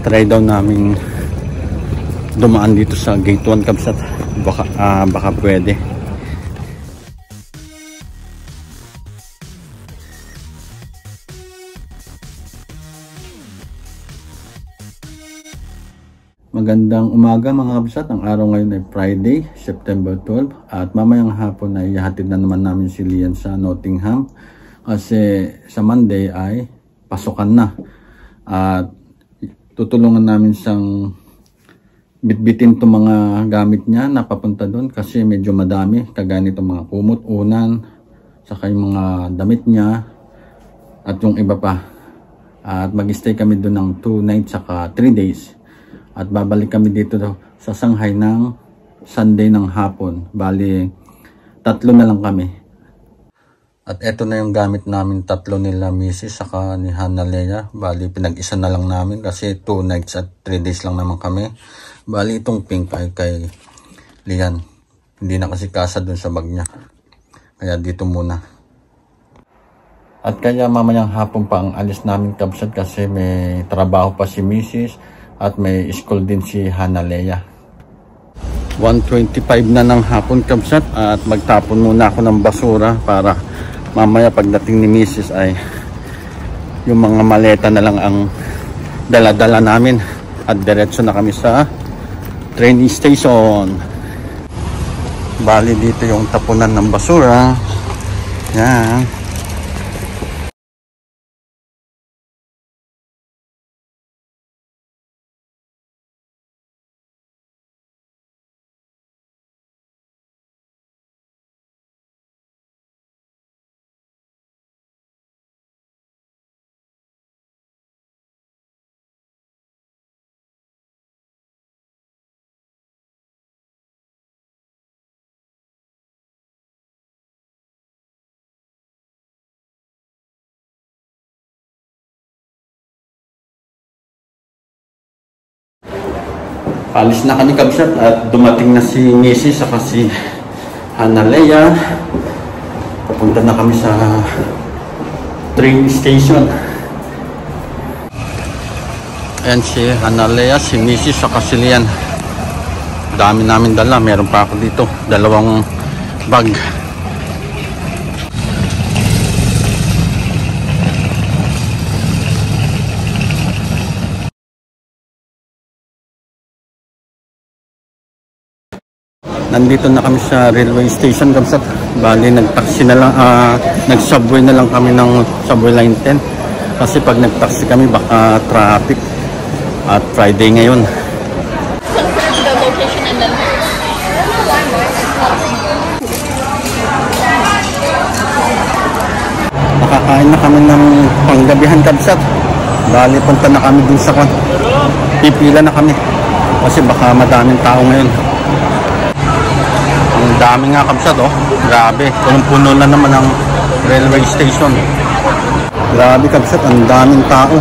try daw namin dumaan dito sa gate 1 kabsat. Baka pwede. Magandang umaga mga kabsat. Ang araw ngayon ay Friday, September 12 at mamayang hapon ay ihatid na naman namin si Lian sa Nottingham kasi sa Monday ay pasukan na at tutulungan namin siyang bitbitin itong mga gamit niya na papunta doon kasi medyo madami, kagaya nitong mga kumot, unan, saka yung mga damit niya at yung iba pa. At mag-stay kami doon ng 2 nights saka 3 days. At babalik kami dito sa Shanghai ng Sunday ng hapon. Bali, 3 na lang kami. At eto na yung gamit namin, 3 nila Mrs. saka ni Hannah Leia. Bali, pinag-isa na lang namin kasi 2 nights at 3 days lang naman kami. Bali, itong pink ay kay Lian. Hindi na kasi kasa dun sa bag niya. Kaya dito muna. At kaya mamayang hapon pa ang alis namin kabsat kasi may trabaho pa si Mrs. At may school din si Hannah Leia. 1:25 na ng hapon kabsat at magtapon muna ako ng basura para mamaya pagdating ni Mrs. ay yung mga maleta na lang ang dala-dala namin at diretso na kami sa train station. Bali dito yung tapunan ng basura. Yan. Alis na kami kabsat at dumating na si Mrs. saka si Hannah Leia. Papunta na kami sa train station. Ayan si Hannah Leia, si Mrs. saka si Lian. Dami namin dala. Meron pa ako dito. 2 bag. Nandito na kami sa railway station kabsat. Bali nag-taxi na lang, nag-subway na lang kami ng subway line 10. Kasi pag nag-taxi kami baka traffic. At Friday ngayon. Nakakain na kami ng panggabihan kabsat. Bali punta na kami dun sa kwan. Pipila na kami. Kasi baka madaming tao ngayon. Ang dami nga kabsat, oh. Grabe. Punong-puno na naman ang railway station. Grabe kabsat, ang daming tao.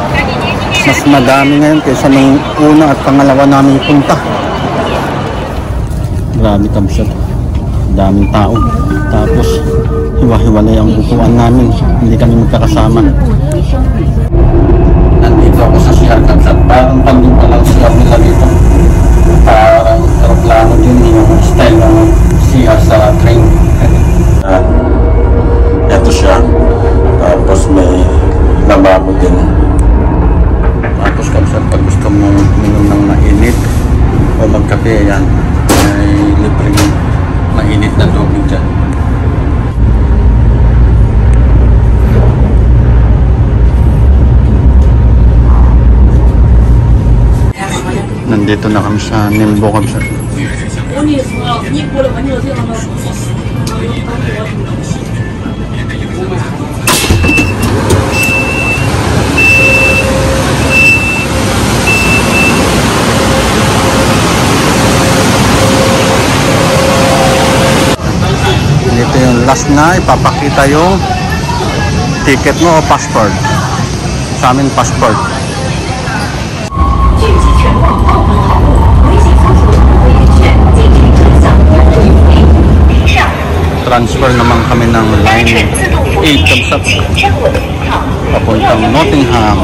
Mas madami ngayon kaysa nung una at pangalawa namin punta. Grabe kabsat. Daming tao. Tapos, hiwa-hiwalay ang upuan namin. Hindi kami magkakasama. Nandito ako sa CR kabsat. Parang pandun pa lang CR nila dito. Parang aeroplano din yung style ng CR sa train. Ito siya. Tapos may lababo din. Tapos kabsat pag gusto mo minom ng mainit o magkape, yan. May libreng mainit na tubig dyan. Nandito na kami sa Ningbo kabsat. Dito yung last na ipapakita yung ticket mo o passport. Sa amin passport. Transfer naman kami ng line 8 kabsat papuntang Nottingham.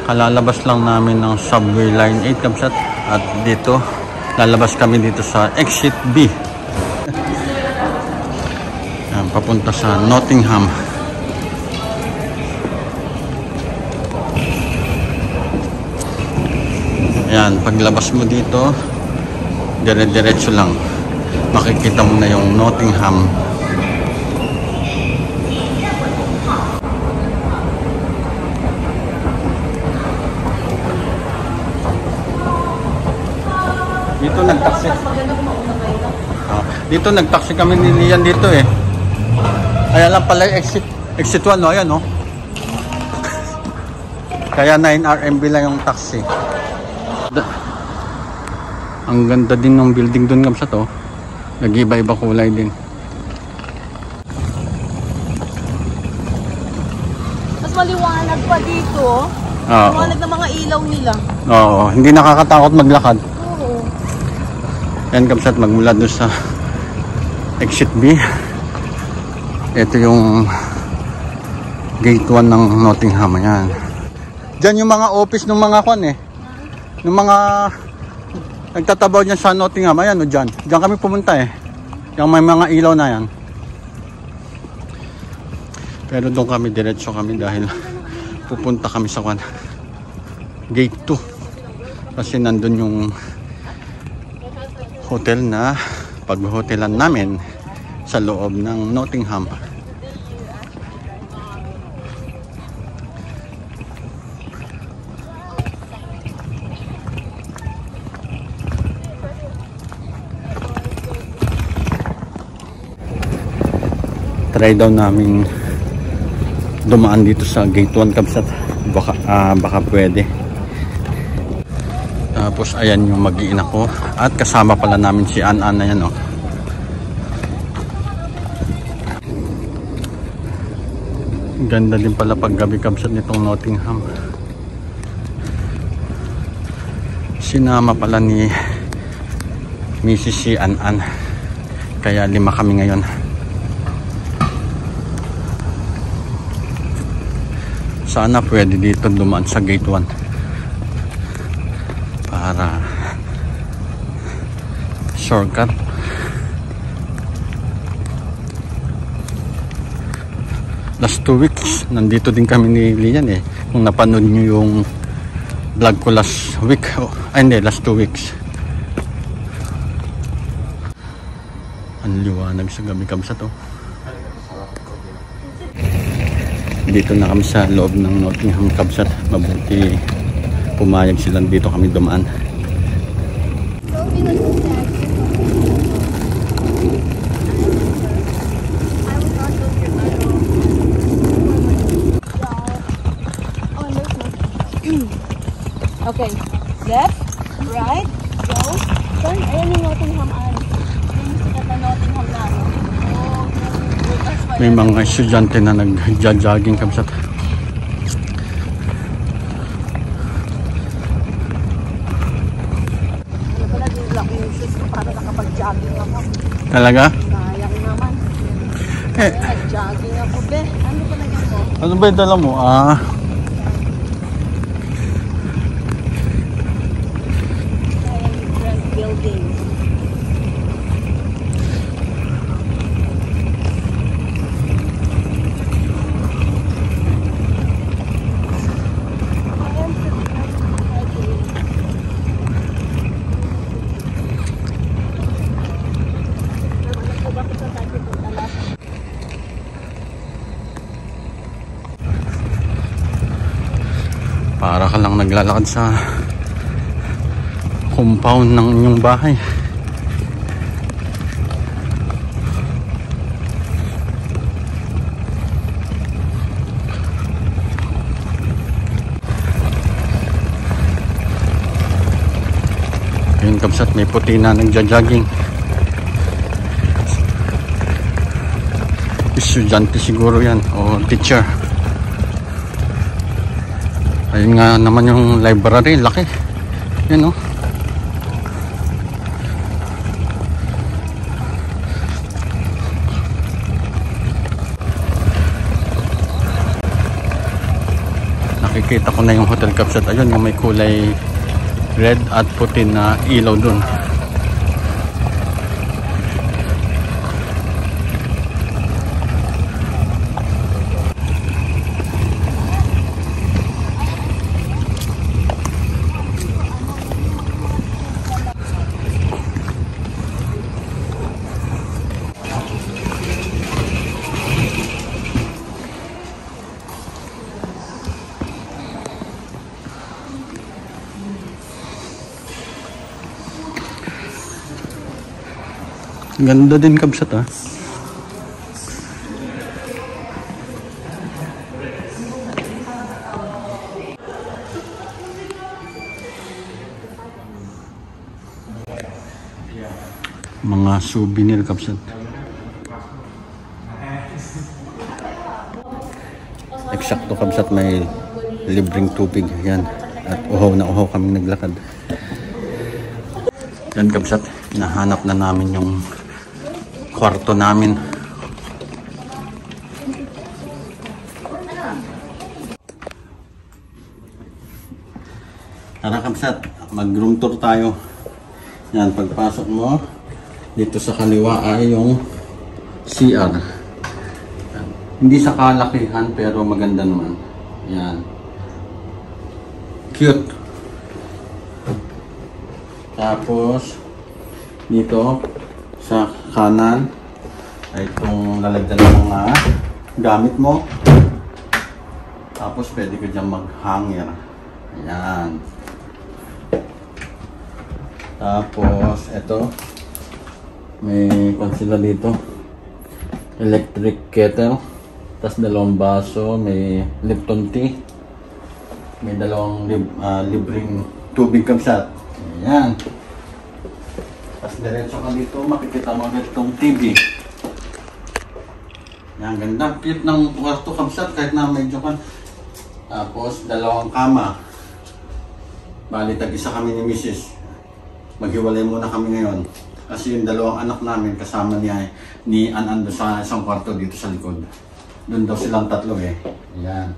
Kalalabas lang namin ng Subway Line 8 Kabsat. At dito, lalabas kami dito sa Exit B. Yan, papunta sa Nottingham. Yan, paglabas mo dito, dire-diretso lang. Makikita mo na yung Nottingham. Dito nagtaksi. Dito nagtaksi kami ni Lian dito eh. Ayan lang pala exit 1, no? Ayan, no? Kaya 9 RMB lang yung taxi. Ang ganda din ng building doon Kabsat, oh. Nag-iba-iba kulay din. Mas maliwanag pa dito. Maliwanag na mga ilaw nila. Oo, hindi nakakatakot maglakad. Oo. Yan Kabsat, magmula doon sa Exit B. Ito yung Gate 1 ng Nottingham. Ayan. Diyan yung mga office ng mga kwan eh. Yung mga nagtatabaw dyan sa Nottingham. Ayan o dyan. Dyan kami pumunta eh. Yung may mga ilaw na yan. Pero doon kami, diretso kami dahil pupunta kami sa kwan. Gate 2. Kasi nandun yung hotel na pag-hotelan namin sa loob ng Nottingham. Try daw namin dumaan dito sa Gate 1 Kabsat. Baka pwede. Tapos ayan yung mag-iina ko. At kasama pala namin si An-An na yan, oh. Ganda din pala pag gabi Kabsat nitong Nottingham. Sinama pala ni Mrs. si An-An. Kaya 5 kami ngayon. Sana pwede dito dumaan sa Gate 1 para shortcut. Last 2 weeks nandito din kami ni Lian eh. Kung napanood nyo yung vlog ko last week, hindi, last 2 weeks. Ang liwanag sa gabi Kabsat, oh. Dito na kami sa loob ng Nottingham Kabsat. Mabuti pumayag silang dito kami dumaan. Okay, left, right, go, turn. Ayan yung Nottingham an. Yung Nottingham na ano. May mga estudyante na nag-jogging Kabsat. Ano pala yung lock yung shoes ko para nakapag-jogging ako. Talaga? Kaya ko naman. Nag-jogging ako, be. Ano pa na yan ko? Ano ba yung dala mo? Building. Para ka lang naglalakad sa compound ng inyong bahay. Ayun Kabsat, may puti na nagja-jogging. Estudyante siguro yan o teacher. Ayun nga naman yung library, laki. Yan, oh. nakikita ko na yung hotel Kapsat. Ayun, yung may kulay red at puti na ilaw dun. Ganda din Kapsat ah. Mga souvenir Kapsat. Eksakto Kapsat, may libreng tubig yan. At uhaw na uhaw kaming naglakad. Yan Kapsat, nahanap na namin yung kwarto namin. Tara Kapsat, mag-room tour tayo. Yan, pagpasok mo, dito sa kaliwa ay yung CR. Yan. Hindi sa kalakihan pero maganda naman. Yan. Cute. Tapos, dito, sa kanan ay itong lalagyan ng mga gamit mo. Tapos pwede ka dyan mag-hanger. Ayan. Tapos ito, may sila dito, electric kettle. Tapos dalawang baso, may Lipton tea. May dalawang libreng tubig Kapsat. Ayan. Tapos diretso ka dito, makikita mo agad itong TV. Yan, ganda. Cute ng kwarto Kapsat kahit na medyo kan. Tapos dalawang kama. Bali, tag-isa kami ni Mrs. Maghiwalay muna kami ngayon. Kasi yung dalawang anak namin kasama ni Anan sa isang kwarto dito sa likod. Doon daw silang tatlo eh. Yan.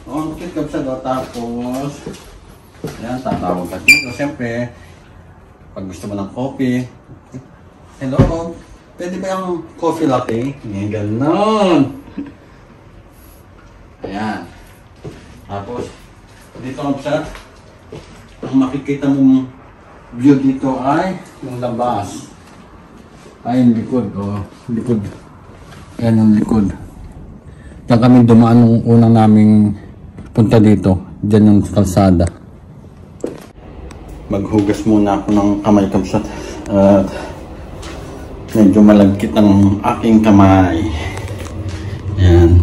Oh, cute Kapsat. Tapos, yan, tatawag ka dito. Siyempre, pag gusto mo ng coffee, hello, pwede ba yung coffee latte? Ngayon, ganon. Ayan. Tapos, dito Kapsat, ang makikita mong view dito ay yung labas. Ay, yung likod. Oh, likod. Ayan yung likod. Diyan kami dumaan nung unang naming punta dito. Diyan yung kalsada. Maghugas muna ako ng kamay Kapsat. At medyo malagkit ang aking kamay. Ayan.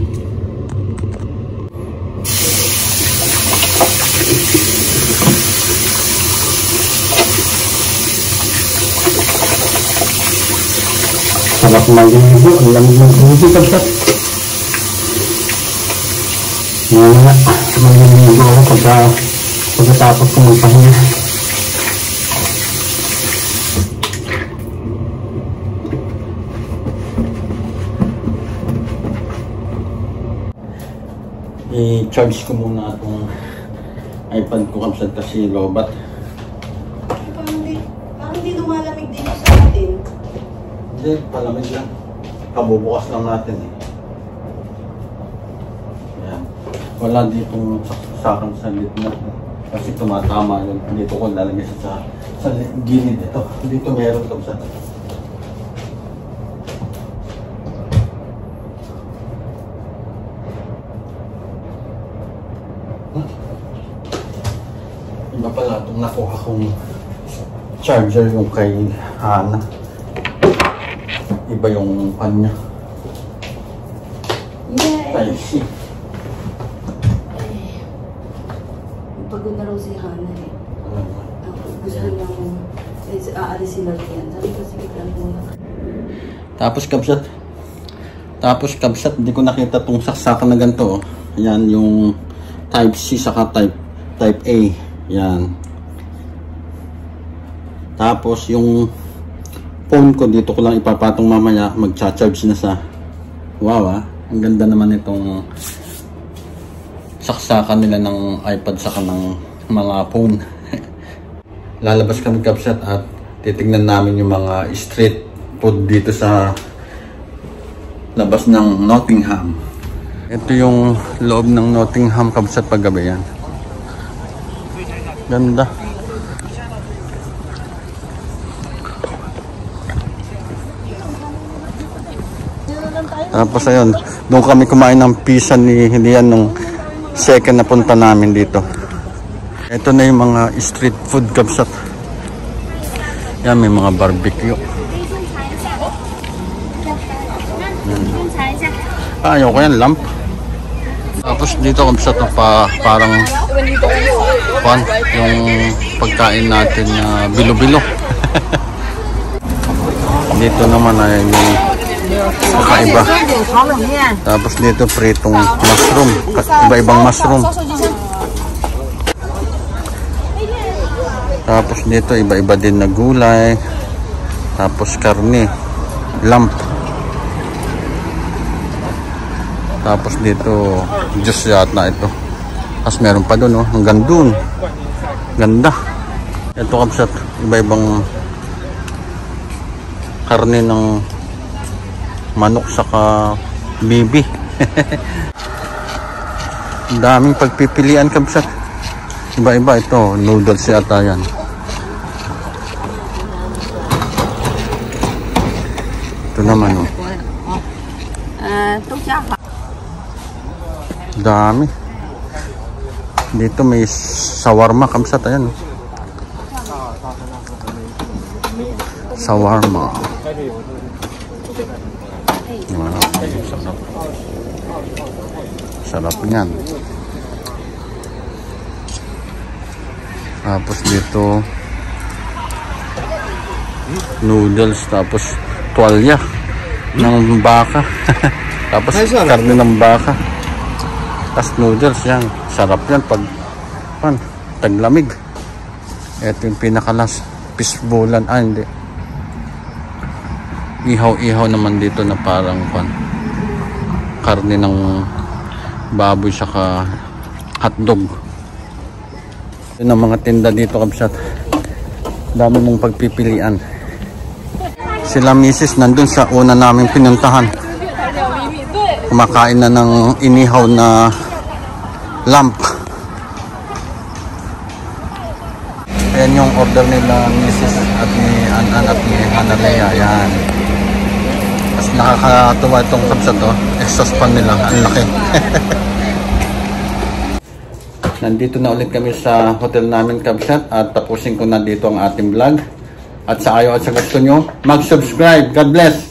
Sarap maligo. Ang lamig ng tubig Kapsat. Maligo ako pagkatapos ko magpahinga. I-charge ko muna itong iPad ko Kapsat kasi lobat. Parang di lumalamig dito sa atin. Hindi, palamig lang. Kabubukas lang natin eh. Ayan. Wala ditong saksakan sa gitna. Kasi tumatama yun. Dito ko lalagay sa gilid ito. Dito meron Kapsat. Iba pala itong nakuha kong charger yung kay Hana. Iba yung pan niya. Yay! Type-C. Pagod na raw si Hana eh. Gusto niyang aalis sila yan. Sabi ko, sige lang muna. Tapos Kapsat, hindi ko nakita itong saksakan na ganito. Ayan yung Type-C saka Type A. Yan. Tapos yung phone ko dito ko lang ipapatong mamaya, magcha-charge na sa. Wow ah, ang ganda naman itong saksakan nila ng iPad saka ng mga phone. Lalabas kami kapsat at titignan namin yung mga street food dito sa labas ng Nottingham. Ito yung loob ng Nottingham kapsat paggabi yan. Ganda. Tapos ayun, doon kami kumain ng pizza ni Hilian nung second na punta namin dito. Ito na yung mga street food kapsat. Yan, may mga barbecue. Ayoko yan, lamp. Tapos dito kapsat parang pan, yung pagkain natin na bilo-bilo. Dito naman ay yung kakaiba. Tapos dito pritong mushroom, iba-ibang mushroom. Tapos dito iba-iba din na gulay. Tapos karne, lamp. Tapos dito juice yata ito. Tapos meron pa doon, oh, hanggang doon. Ganda. Ito kapsat, iba-ibang karne ng manok saka bibi. Daming pagpipilian kapsat. Iba-iba ito, noodles yata yan. Ito naman, oh. Dami. Dito may shawarma kapsat, ayan, oh. Shawarma. Sarap. Sarap niyan. Tapos dito noodles, tapos tuwalya ng baka. Tapos karne ng baka. Tapos noodles yan. Sarap yan pag taglamig. Ito yung pinakalas. Fishbowlan. Hindi. Ihaw-ihaw naman dito na parang karne ng baboy saka hotdog. Yun ang mga tinda dito kapsat. Dami mong pagpipilian. Sila misis nandun sa una namin pinuntahan. Kumakain na ng inihaw na lamp. Ayan yung order nila misis at ni Anan at ni Hanalea. Ayan. Tapos nakakatuwa itong kapsat, oh. Exhaust pan nila. Ang laki. Nandito na ulit kami sa hotel namin kapsat at tapusin ko na dito ang ating vlog. At sa ayaw at sa gusto nyo, mag-subscribe. God bless!